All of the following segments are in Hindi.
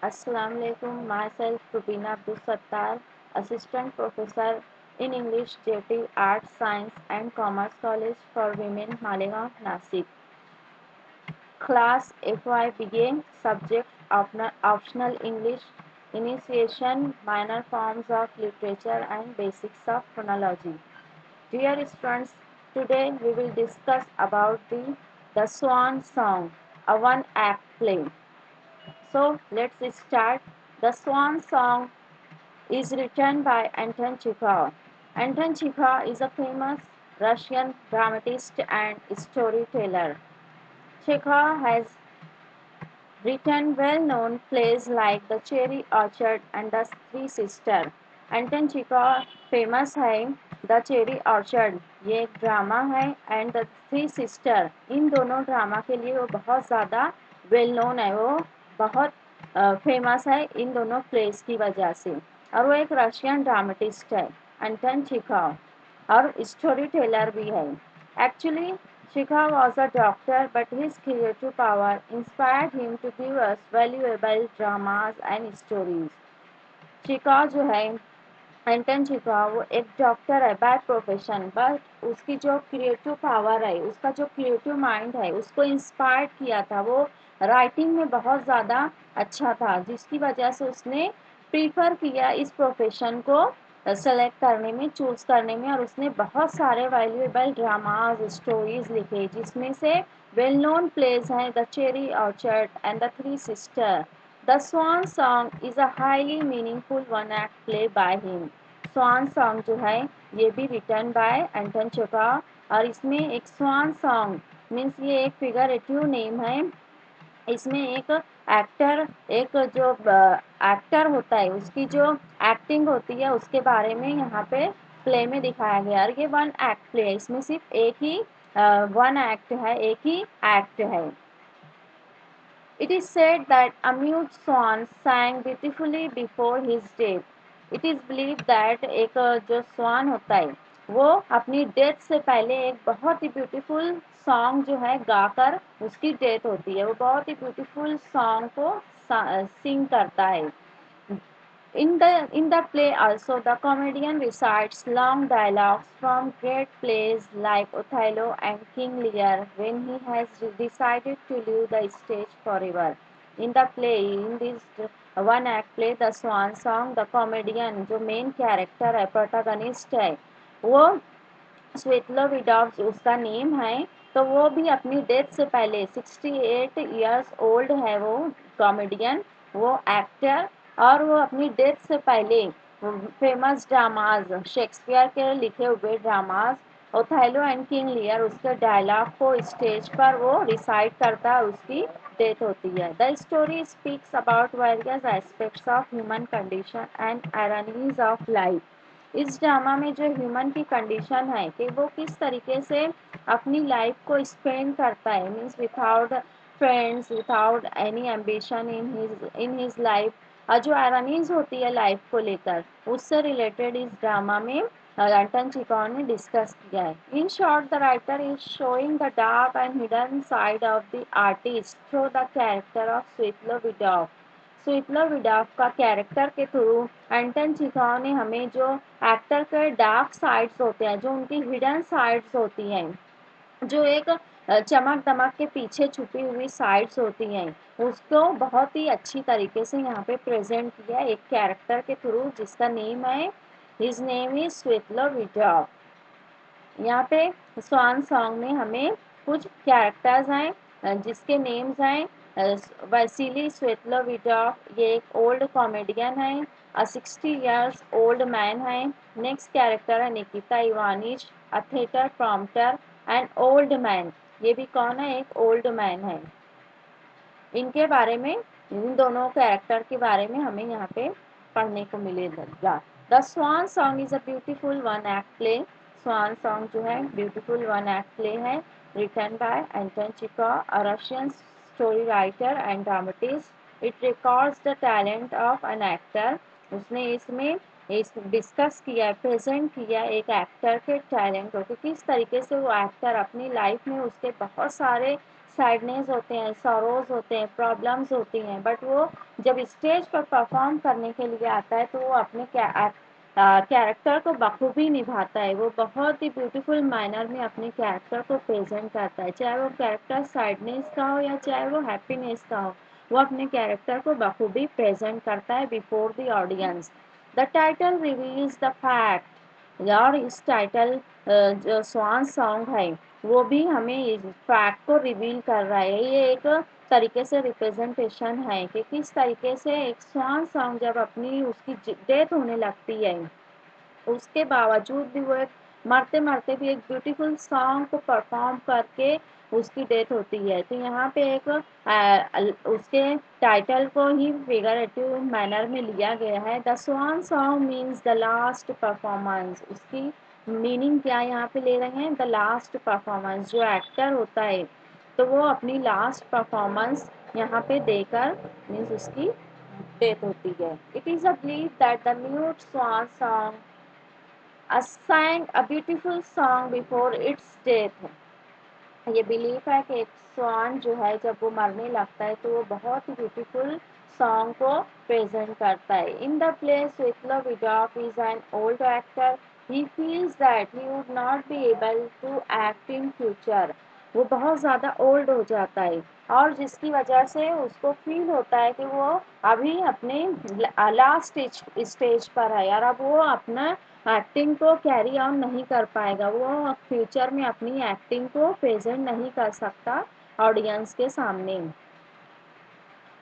Assalamu alaikum. Myself Rubina Abdul Sattar, Assistant Professor in English, JT Arts, Science and Commerce College for Women, Malegaon, Nasik. Class FY begin. Subject optional English, Initiation, Minor Forms of Literature and Basics of Phonology. Dear students, today we will discuss about the Swan Song, a one-act play. So let's start. The Swan Song is written by Anton Chekhov. Anton Chekhov is a famous Russian dramatist and storyteller. Chekhov has written well-known plays like The Cherry Orchard and The Three Sisters. Anton Chekhov famous है द चेरी ऑर्चर्ड, ये एक ड्रामा है, एंड द थ्री सिस्टर, इन दोनों ड्रामा के लिए वो बहुत ज़्यादा वेल नोन है, वो बहुत फेमस है इन दोनों प्लेस की वजह से। और वो एक रशियन ड्रामेटिस्ट है एंटन चिकॉव, और स्टोरी टेलर भी है। Actually Chekhov was a doctor, but his creative power inspired him to give us valuable dramas and stories. Chekhov जो है, एंटन चिकॉव, वो एक डॉक्टर है बाय प्रोफेशन, बट उसकी जो क्रिएटिव पावर है, उसका जो क्रिएटिव माइंड है, उसको इंस्पायर किया था, वो राइटिंग में बहुत ज़्यादा अच्छा था, जिसकी वजह से उसने प्रीफर किया इस प्रोफेशन को सेलेक्ट करने में, चूज़ करने में, और उसने बहुत सारे वैल्यूएबल ड्रामाज स्टोरीज लिखे, जिसमें से वेल नोन प्लेज हैं the cherry orchard and the three sister. The swan song is a highly meaningful one act play by him. Swan song जो है ये भी रिटर्न बाय एंटन चेखव, और इसमें एक स्वान सॉन्ग मीन्स ये एक फिगरेटिव नेम है। इसमें एक एक्टर, एक जो एक्टर होता है, उसकी जो एक्टिंग होती है उसके बारे में यहाँ पे प्ले में दिखाया गया। और ये वन एक्ट प्ले है, इसमें सिर्फ एक ही वन एक्ट है, एक ही एक्ट है। It is said that Amute Swan sang beautifully before his death. It is believed that एक जो स्वान होता है वो अपनी डेथ से पहले एक बहुत ही ब्यूटीफुल सॉन्ग जो है गाकर उसकी डेथ होती है, वो बहुत ही ब्यूटीफुल सॉन्ग को सिंग करता है। In the play also, the comedian recites long dialogues from great plays like Othello and King Lear when he has decided to leave the stage forever. In the play, in this one act play, The Swan Song, the comedian जो main character है, protagonist है, वो स्वेतलोविडॉव उसका नेम है, तो वो भी अपनी डेथ से पहले 68 इयर्स ओल्ड है वो कॉमेडियन, वो एक्टर, और वो अपनी डेथ से पहले फेमस ड्रामाज, शेक्सपियर के लिखे हुए dramas Othello and King Lear, उसके डायलॉग को स्टेज पर वो रिसाइट करता है, उसकी डेथ होती है। The story speaks about various aspects of human condition and ironies of life. इस ड्रामा में जो ह्यूमन की कंडीशन है कि वो किस तरीके से अपनी लाइफ को स्पेंड करता है, means without friends, without any ambition in his life, और जो आयरनीज होती है लाइफ को लेकर, उससे रिलेटेड इस ड्रामा में एंटन चिकॉव ने डिस्कस किया है। In short, the writer is showing the dark and hidden side of the artist through the character of Svetlovidov. Svetlovidov का कैरेक्टर के थ्रू एंटन चिखॉव ने हमें जो एक्टर के डार्क साइड्स होते हैं, जो उनकी हिडन साइड्स होती हैं, जो एक चमक दमक के पीछे छुपी हुई साइड्स होती हैं, उसको बहुत ही अच्छी तरीके से यहाँ पे प्रेजेंट किया एक कैरेक्टर के थ्रू, जिसका नेम है, हिज नेम इज स्वेतलोविडॉव। यहाँ पे स्वान सॉन्ग में हमें कुछ कैरेक्टर्स हैं जिसके नेम्स हैं वैसिली स्वेतलोविडॉव, ये एक ओल्ड कॉमेडियन है, 60 इयर्स ओल्ड मैन है। नेक्स्ट कैरेक्टर है Nikita Ivanich, a theatre prompter and old man, ये भी कौन है, एक ओल्ड मैन है। इनके बारे में, इन दोनों कैरेक्टर के बारे में हमें यहाँ पे पढ़ने को मिलेगा। The swan song is a beautiful one act play. Swan song जो है ब्यूटीफुल वन एक्ट प्ले है, written by Anton Chekhov, a Russian story writer and dramatist. It records the talent of an actor. उसने इसमें डिस्कस किया, प्रेजेंट किया एक एक्टर के टैलेंट को, कि किस तरीके से वो एक्टर अपनी लाइफ में उसके बहुत सारे सैडनेस होते हैं, सरोज होते हैं, प्रॉब्लम्स होती हैं, बट वो जब स्टेज पर परफॉर्म करने के लिए आता है तो वो अपने कैरेक्टर को बखूबी निभाता है। वो बहुत ही ब्यूटीफुल मैनर में अपने कैरेक्टर को प्रेजेंट करता है, चाहे वो कैरेक्टर सैडनेस का हो या चाहे वो हैप्पीनेस का हो, वो अपने कैरेक्टर को बखूबी प्रेजेंट करता है before the audience. The title reveals the fact, और इस टाइटल जो स्वान सॉन्ग है वो भी हमें इस फैक्ट को रिवील कर रहा है। ये एक तरीके से रिप्रेजेंटेशन है कि किस तरीके से एक स्वान सॉन्ग जब अपनी उसकी डेथ होने लगती है, उसके बावजूद भी वो एक मरते मरते भी एक ब्यूटीफुल सॉन्ग को परफॉर्म करके उसकी डेथ होती है। तो यहाँ पे एक उसके टाइटल को ही फिगरेटिव मैनर में लिया गया है। The swan song means the last performance. उसकी मीनिंग क्या यहाँ पे ले रहे हैं, द लास्ट परफॉर्मेंस। जो एक्टर होता है तो वो अपनी लास्ट परफॉर्मेंस यहाँ पे देकर मीन्स उसकी डेथ होती है। It is a believe that the mute swan song sang a beautiful song before its death। ये बिलीफ है कि एक स्वान जो है जब वो मरने लगता है तो वो बहुत ही ब्यूटीफुल सॉन्ग को प्रेजेंट करता है। In the play Svetlo Vidov is an old actor. He feels that he would not be able to act in future। वो बहुत ज़्यादा ओल्ड हो जाता है और जिसकी वजह से उसको फील होता है कि वो अभी अपने लास्ट स्टेज पर है और अब वो अपना एक्टिंग को कैरी ऑन नहीं कर पाएगा, वो फ्यूचर में अपनी एक्टिंग को प्रेजेंट नहीं कर सकता ऑडियंस के सामने।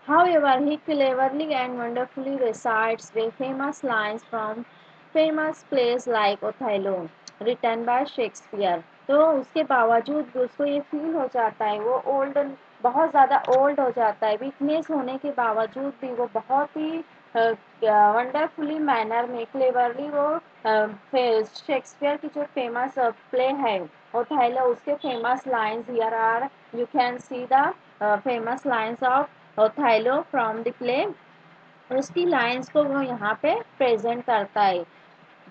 However, he cleverly and wonderfully recites the famous lines from famous plays like Othello, written by Shakespeare। तो उसके बावजूद भी उसको ये फील हो जाता है, वो ओल्ड बहुत ज़्यादा ओल्ड हो जाता है, वीकनेस होने के बावजूद भी वो बहुत ही वंडरफुली मैनर में क्लेवरली वो शेक्सपियर की जो फेमस प्ले है ओथेलो, उसके famous lines here are you can see the famous lines of Othello from the play. उसकी लाइन्स को वो यहाँ पे प्रेजेंट करता है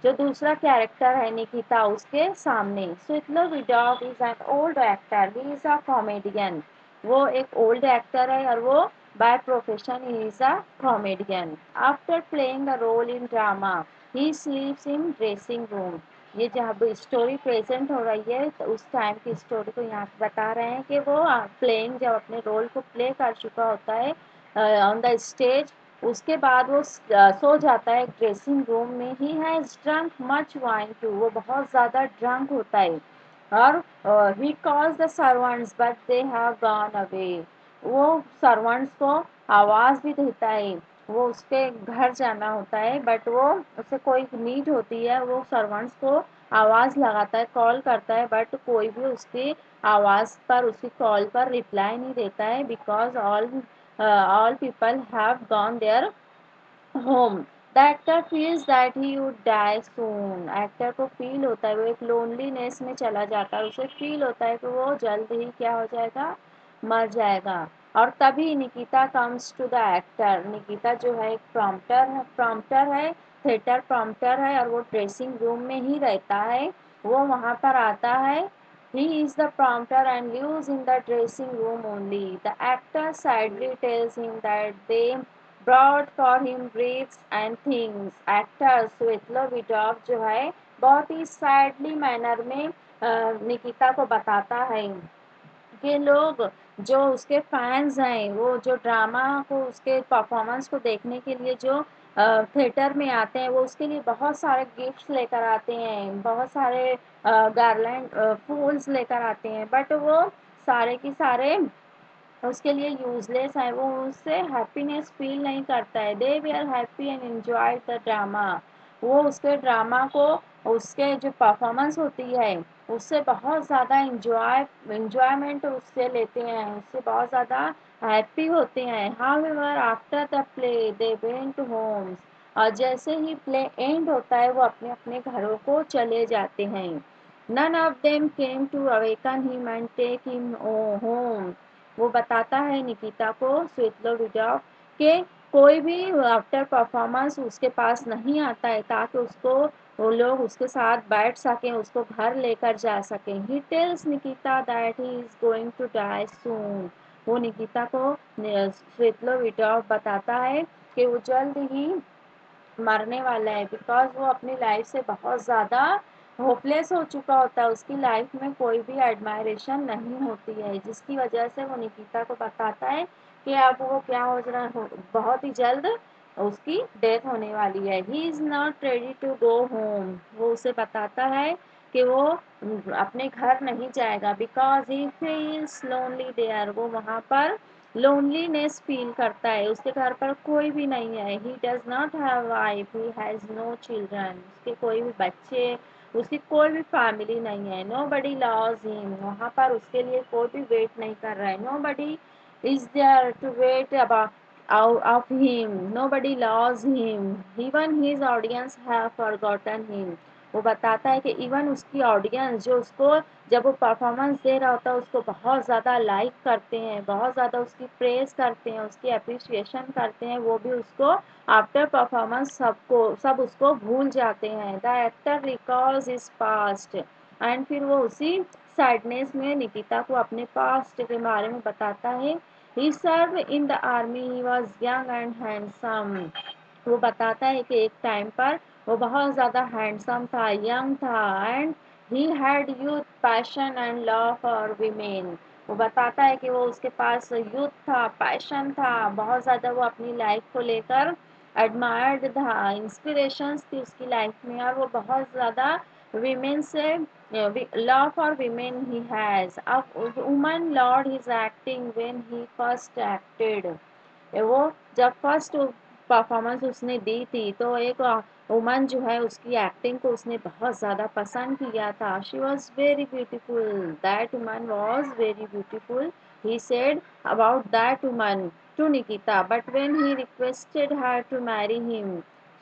जो दूसरा कैरेक्टर है निकिता उसके सामने। Svetlovidov is an old actor, he is a comedian. वो एक ओल्ड एक्टर है और वो by profession he is a comedian. After playing a role in drama he sleeps in dressing room. ये जब स्टोरी प्रेजेंट हो रही है तो उस टाइम की स्टोरी को यहाँ पे बता रहे हैं कि वो प्लेइंग जब अपने रोल को प्ले कर चुका होता है ऑन द स्टेज, उसके बाद वो सो जाता है ड्रेसिंग रूम में। He has drunk much wine too, वो बहुत ज़्यादा ड्रंक होता है और he calls the servants but they have gone away. वो सर्वेंट्स को आवाज़ भी देता है, वो उसके घर जाना होता है बट वो उसे कोई नीड होती है, वो सर्वेंट्स को आवाज़ लगाता है, कॉल करता है बट कोई भी उसकी आवाज़ पर उसकी कॉल पर रिप्लाई नहीं देता है because all people have gone their home। The actor feels that he would die soon। Actor को फील होता है वो एक लोनलीनेस में चला जाता है, उसे फील होता है कि वो जल्द ही क्या हो जाएगा, मर जाएगा। और तभी Nikita comes to the actor. Nikita जो है एक प्रॉम्प्टर है, थिएटर प्रॉम्प्टर है और वो ड्रेसिंग रूम में ही रहता है। वो वहाँ पर आता है। He is the prompter and lives in the dressing room only। The actor sadly tells him that they brought for him wreaths and things। Actor Svetlo Vidov जो है बहुत ही सैडली मैनर में निकिता को बताता है कि लोग जो उसके फैंस हैं वो जो ड्रामा को उसके परफॉर्मेंस को देखने के लिए जो थिएटर में आते हैं वो उसके लिए बहुत सारे गिफ्ट्स लेकर आते हैं, बहुत सारे गार्लैंड फूल्स लेकर आते हैं बट वो सारे के सारे उसके लिए यूजलेस है, वो उससे हैप्पीनेस फील नहीं करता है। They we are happy and enjoy the drama. वो उसके ड्रामा को उसके जो परफॉर्मेंस होती है उससे बहुत ज़्यादा इंजॉयमेंट उससे लेते हैं, उससे बहुत ज़्यादा हैप्पी होते हैं। However after the play they went homes. और जैसे ही प्ले एंड होता है वो अपने अपने घरों को चले जाते हैं। None of them came to awaken him and take him home. वो बताता है निकिता को स्वेतलो विडॉव के कोई भी आफ्टर परफॉर्मेंस उसके पास नहीं आता है ताकि उसको वो लोग उसके साथ बैठ सकें, उसको घर लेकर जा सकें। He tells Nikita that he is going to die soon. वो निकिता को स्वेतलोविटोव बताता है कि वो जल्द ही मरने वाला है, बिकॉज वो अपनी लाइफ से बहुत ज़्यादा होपलेस हो चुका होता है। उसकी लाइफ में कोई भी एडमायरेशन नहीं होती है, जिसकी वजह से वो निकिता को बताता है कि अब वो क्या हो रहा हो, बहुत ही जल्द उसकी डेथ होने वाली है। He is not ready to go home. वो उसे बताता है कि वो अपने घर नहीं जाएगा, because he feels lonely there. वो वहाँ पर लोनलीनेस फील करता है, उसके घर पर कोई भी नहीं है। He does not have wife, he has no children. उसके कोई भी बच्चे, उसकी कोई भी फैमिली नहीं है। नो बडी लॉज हिम। वहाँ पर उसके लिए कोई भी वेट नहीं कर रहा है। Nobody is there to wait about of him. Nobody loves him. Even his audience have forgotten him. वो बताता है कि इवन उसकी ऑडियंस जो उसको जब वो परफॉर्मेंस दे रहा होता है उसको बहुत ज़्यादा लाइक करते हैं, बहुत ज़्यादा उसकी प्रेज करते हैं, उसकी अप्रिसिएशन करते हैं, वो भी उसको आफ्टर परफॉर्मेंस सब उसको भूल जाते हैं। The actor recalls is past. And फिर वो उसी सैडनेस में निकिता को अपने पास्ट के बारे में बताता है। He serve in the army, he was young and handsome. वो बताता है कि एक टाइम पर वो बहुत ज़्यादा हैंडसम था, यंग था, and he had youth passion and love for women. वो बताता है कि वो उसके पास यूथ था, पैशन था, बहुत ज़्यादा वो अपनी लाइफ को लेकर एडमायर्ड था, इंस्पिरेशंस थी उसकी लाइफ में, और वो बहुत ज़्यादा वीमेन से love for women he has. अब woman lord his acting when he first acted. वो जब फर्स्ट परफॉर्मेंस उसने दी थी तो एक वुमन जो है उसकी एक्टिंग को उसने बहुत ज़्यादा पसंद किया था। She was very beautiful, that woman was very beautiful, he said about that woman to Nikita, but when he requested her to marry him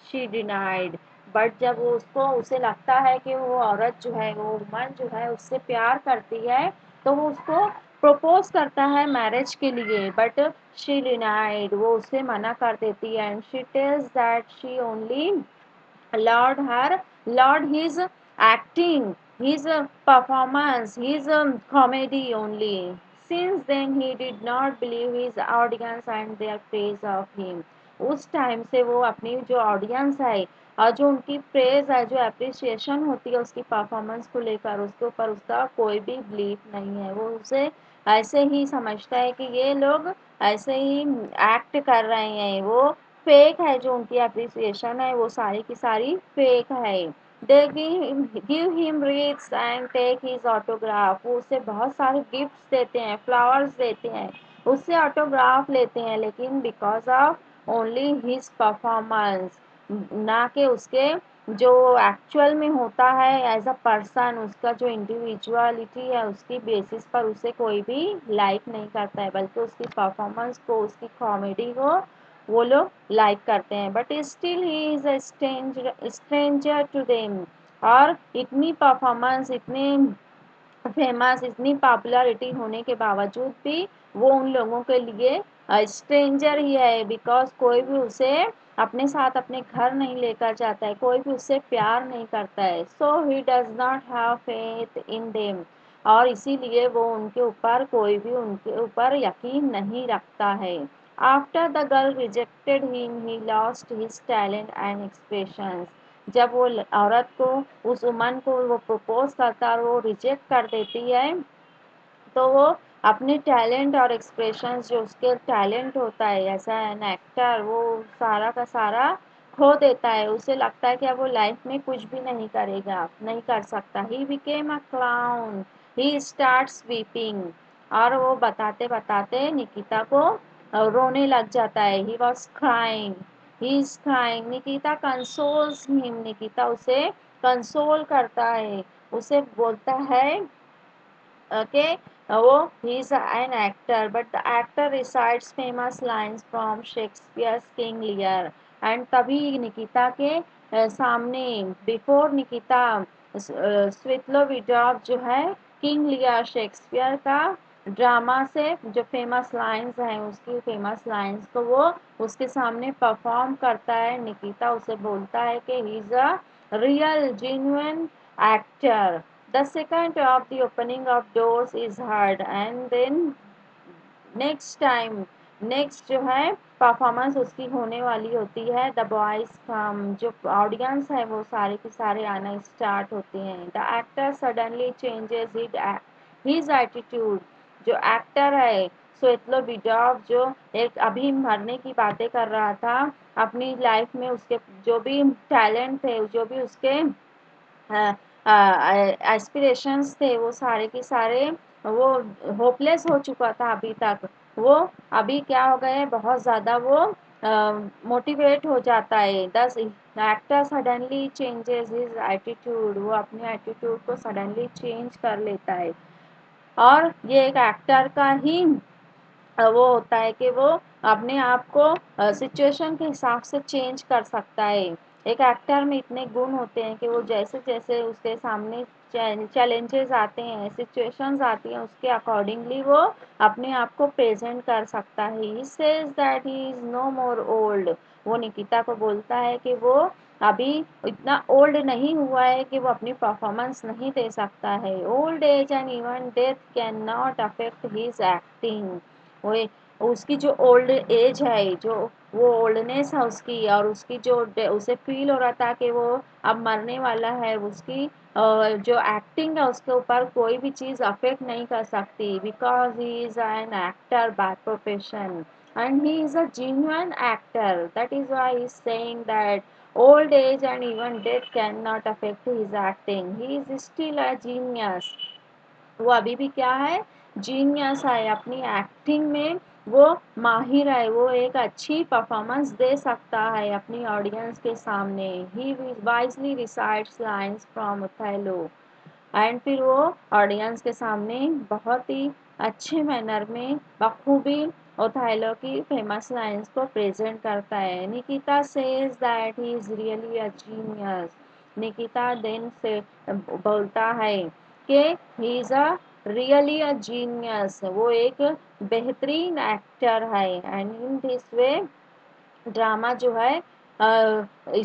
she denied. But जब वो उसको उसे लगता है कि वो औरत जो है, वो वुमन जो है उससे प्यार करती है, तो वो उसको प्रपोज करता है मैरिज के लिए, बट शी डिनाइड। वो उसे मना कर देती है। And she tells that she only Lord her, Lord his acting, his performance, his comedy only. Since then he did not believe his audience and their praise of him. उस टाइम से वो अपनी जो ऑडियंस है और जो उनकी प्रेज है, जो अप्रिसिएशन होती है उसकी परफॉर्मेंस को लेकर, उसके ऊपर उसका कोई भी बिलीफ नहीं है। वो उसे ऐसे ही समझता है कि ये लोग ऐसे ही एक्ट कर रहे हैं, वो फेक है, जो उनकी अप्रिसिएशन है वो सारी की सारी फेक है। They give him rights and take his autograph. वो उसे बहुत सारे गिफ्ट्स देते हैं, फ्लावर्स देते हैं, उससे ऑटोग्राफ लेते हैं, लेकिन because of only his performance, ना कि उसके जो एक्चुअल में होता है एज अ पर्सन, उसका जो इंडिविजुअलिटी है उसकी बेसिस पर उसे कोई भी लाइक नहीं करता है, बल्कि उसकी परफॉर्मेंस को, उसकी कॉमेडी को वो लोग लाइक करते हैं। But still he is a stranger to them. और इतनी परफॉर्मेंस, इतनी फेमस, इतनी पॉपुलैरिटी होने के बावजूद भी वो उन लोगों के लिए स्ट्रेंजर ही है, बिकॉज कोई भी उसे अपने साथ अपने घर नहीं लेकर जाता है, कोई भी उससे प्यार नहीं करता है। So he does not have faith in them. और इसीलिए वो उनके ऊपर, कोई भी उनके ऊपर यकीन नहीं रखता है। After the girl rejected him he lost his talent and expressions. जब वो औरत को, उस वुमन को वो प्रपोज करता है और वो रिजेक्ट कर देती है, तो वो अपने टैलेंट और एक्सप्रेशंस, जो उसके टैलेंट होता है एज एन एक्टर, वो सारा का सारा खो देता है। उसे लगता है कि अब वो लाइफ में कुछ भी नहीं करेगा, नहीं कर सकता। He became a clown, he starts weeping. और वो बताते बताते निकिता को रोने लग जाता है। He was crying, he is crying. Nikita consoles him. Nikita उसे कंसोल करता है, उसे बोलता है कि वो he is an actor, but the actor recites famous lines from Shakespeare's King Lear. And तभी निकिता के सामने, बिफोर निकिता, स्वितलोविडोव जो है किंग लियर शेक्सपियर का ड्रामा से जो फेमस लाइंस हैं, उसकी फेमस लाइंस को वो उसके सामने परफॉर्म करता है। निकिता उसे बोलता है कि he is a real genuine actor. The second of the opening of doors is heard and then next जो है परफॉर्मेंस उसकी होने वाली होती है। द बॉयज कम, जो ऑडियंस है वो सारे के सारे आना स्टार्ट होते हैं। The actor suddenly changes his attitude, जो एक्टर है स्वेतलो बिडॉव, जो एक अभी मरने की बातें कर रहा था अपनी लाइफ में, उसके जो भी टैलेंट थे, जो भी उसके एस्पिरेशंस थे, वो सारे के सारे वो होपलेस हो चुका था अभी तक। वो अभी क्या हो गए, बहुत ज़्यादा वो मोटिवेट हो जाता है। दस actor suddenly changes his attitude, वो अपने एटीट्यूड को सडनली चेंज कर लेता है। और ये एक एक्टर का ही वो होता है कि वो अपने आप को सिचुएशन के हिसाब से चेंज कर सकता है। एक एक्टर में इतने गुण होते हैं कि वो जैसे जैसे उसके सामने चैलेंजेस आते हैं, सिचुएशंस आती हैं, उसके अकॉर्डिंगली वो अपने आप को प्रेजेंट कर सकता है। He says that he is no more old, वो निकिता को बोलता है कि वो अभी इतना ओल्ड नहीं हुआ है कि वो अपनी परफॉर्मेंस नहीं दे सकता है। Old age and even death can not affect his acting. वो उसकी जो ओल्ड एज है, जो वो ओल्डनेस है उसकी, और उसकी जो उसे फील हो रहा था कि वो अब मरने वाला है, उसकी जो एक्टिंग है उसके ऊपर कोई भी चीज़ अफेक्ट नहीं कर सकती, because he is an actor by profession and he is a genuine actor. That is why he is saying that old age and even death cannot affect his acting. He is still a genius. वो अभी भी क्या है, जीनियस है, अपनी एक्टिंग में वो माहिर है, वो एक अच्छी परफॉर्मेंस दे सकता है अपनी ऑडियंस के सामने। He wisely recites lines from Othello, and फिर वो ऑडियंस के सामने बहुत ही अच्छे मैनर में बखूबी ओथेलो की फेमस लाइंस को प्रेजेंट करता है। Nikita says that he is really a genius. Nikita then say बोलता है कि he is a really a genius, वो एक बेहतरीन एक्टर है। And in this way drama जो है,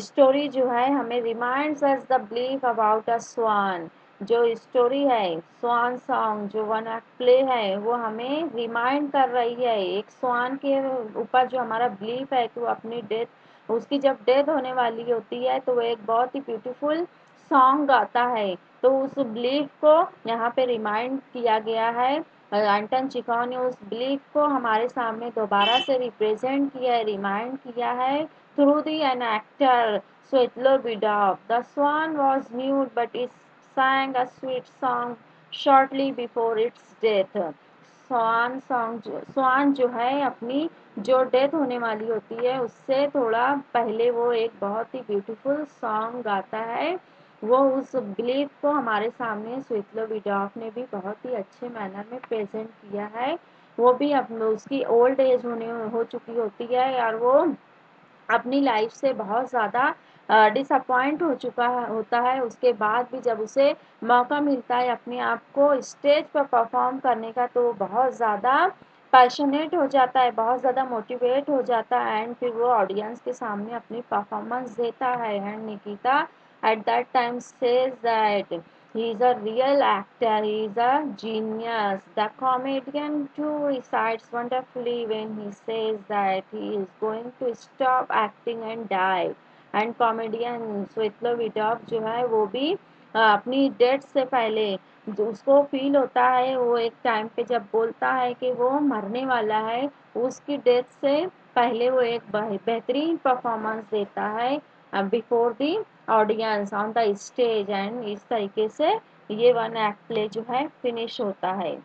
स्टोरी जो है, हमें reminds us the belief about a swan. जो स्टोरी है स्वान सॉन्ग, जो वन एक्ट प्ले है, वो हमें रिमाइंड कर रही है एक स्वान के ऊपर जो हमारा बिलीफ है कि वो अपनी डेथ, उसकी जब डेथ होने वाली होती है तो वो एक बहुत ही ब्यूटीफुल सॉन्ग गाता है। तो उस बिलीफ को यहाँ पे रिमाइंड किया गया है। एंटन चिकागो ने उस बिलीफ को हमारे सामने दोबारा से रिप्रेजेंट किया है, रिमाइंड किया है through the an actor Svetlovidov. The swan was nude but it sang a sweet song shortly before its death. Swan जो है अपनी जो डेथ होने वाली होती है उससे थोड़ा पहले वो एक बहुत ही ब्यूटीफुल सॉन्ग गाता है। वो उस बिलीफ को हमारे सामने स्वेतलो विडॉफ ने भी बहुत ही अच्छे मैनर में प्रेजेंट किया है। वो भी अब उसकी ओल्ड एज हो चुकी होती है और वो अपनी लाइफ से बहुत ज़्यादा डिसअपॉइंट हो चुका होता है। उसके बाद भी जब उसे मौका मिलता है अपने आप को स्टेज पर परफॉर्म करने का, तो बहुत ज़्यादा पैशनेट हो जाता है, बहुत ज़्यादा मोटिवेट हो जाता है, एंड फिर वो ऑडियंस के सामने अपनी परफॉर्मेंस देता है। And Nikita at that time says that he is a real actor, he is a genius. The comedian too recites wonderfully when he says that he is going to stop acting and die. And comedian स्वेतलो विडॉफ जो है वो भी अपनी डेथ से पहले जो उसको फील होता है, वो एक टाइम पे जब बोलता है कि वो मरने वाला है, उसकी डेथ से पहले वो एक बेहतरीन परफॉर्मेंस देता है before the audience on the stage. And इस तरीके से ये वन एक्ट प्ले जो है फिनिश होता है।